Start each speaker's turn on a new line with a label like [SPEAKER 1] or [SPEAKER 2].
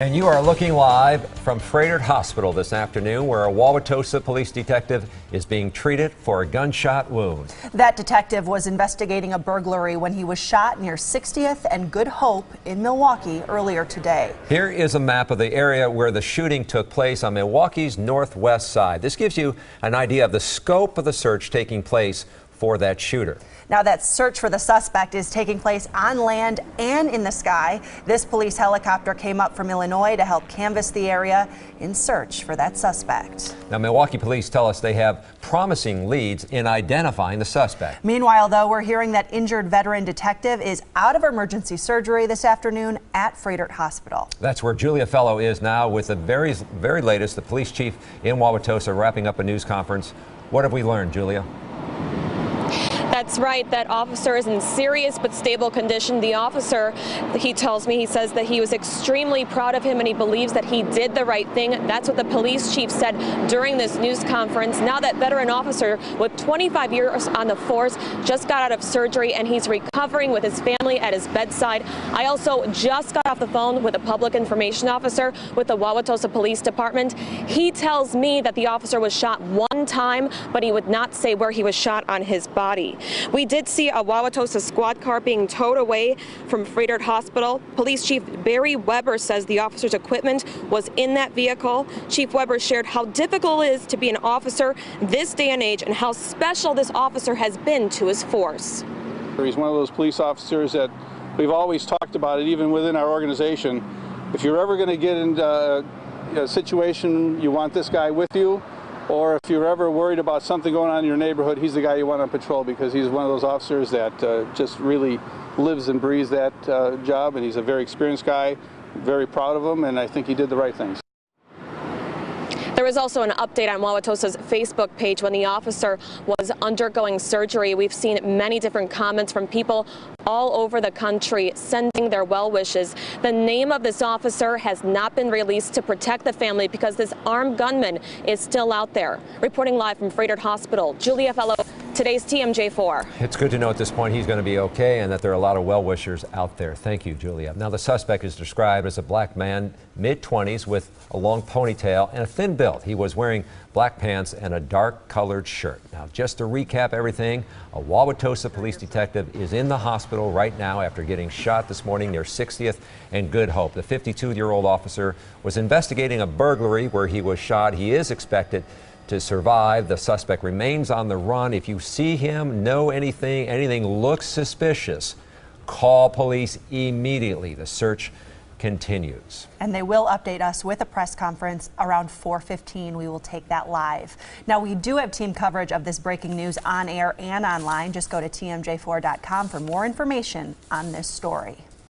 [SPEAKER 1] And you are looking live from Frederick Hospital this afternoon, where a Wauwatosa police detective is being treated for a gunshot wound.
[SPEAKER 2] That detective was investigating a burglary when he was shot near 60th and Good Hope in Milwaukee earlier today.
[SPEAKER 1] Here is a map of the area where the shooting took place on Milwaukee's northwest side. This gives you an idea of the scope of the search taking place for that shooter.
[SPEAKER 2] Now, that search for the suspect is taking place on land and in the sky. This police helicopter came up from Illinois to help canvass the area in search for that suspect.
[SPEAKER 1] Now, Milwaukee police tell us they have promising leads in identifying the suspect.
[SPEAKER 2] Meanwhile, though, we're hearing that injured veteran detective is out of emergency surgery this afternoon at Frederick Hospital.
[SPEAKER 1] That's where Julia Fellow is now with the very latest. The police chief in Wauwatosa wrapping up a news conference. What have we learned, Julia?
[SPEAKER 3] That's right. That officer is in serious but stable condition. The officer, he tells me, he says that he was extremely proud of him and he believes that he did the right thing. That's what the police chief said during this news conference. Now that veteran officer with 25 years on the force just got out of surgery and he's recovering with his family at his bedside. I also just got off the phone with a public information officer with the Wauwatosa Police Department. He tells me that the officer was shot one time, but he would not say where he was shot on his body. We did see a Wauwatosa squad car being towed away from Frederick Hospital. Police Chief Barry Weber says the officer's equipment was in that vehicle. Chief Weber shared how difficult it is to be an officer this day and age and how special this officer has been to his force.
[SPEAKER 4] He's one of those police officers that we've always talked about it, even within our organization. If you're ever going to get into a situation, you want this guy with you. Or if you're ever worried about something going on in your neighborhood, he's the guy you want on patrol because he's one of those officers that just really lives and breathes that job, and he's a very experienced guy, very proud of him, and I think he did the right things.
[SPEAKER 3] There was also an update on Wauwatosa's Facebook page when the officer was undergoing surgery. We've seen many different comments from people all over the country sending their well wishes. The name of this officer has not been released to protect the family because this armed gunman is still out there. Reporting live from Frederick Hospital, Julia Fellow, today's TMJ4.
[SPEAKER 1] It's good to know at this point he's going to be okay and that there are a lot of well-wishers out there. Thank you, Julia. Now, the suspect is described as a black man, mid-20s, with a long ponytail and a thin build. He was wearing black pants and a dark-colored shirt. Now, just to recap everything, a Wauwatosa police detective is in the hospital right now after getting shot this morning near 60th and Good Hope. The 52-year-old officer was investigating a burglary where he was shot. He is expected to survive. The suspect remains on the run. If you see him, know anything looks suspicious, call police immediately. The search continues.
[SPEAKER 2] And they will update us with a press conference around 4:15. We will take that live. Now, we do have team coverage of this breaking news on air and online. Just go to TMJ4.com for more information on this story.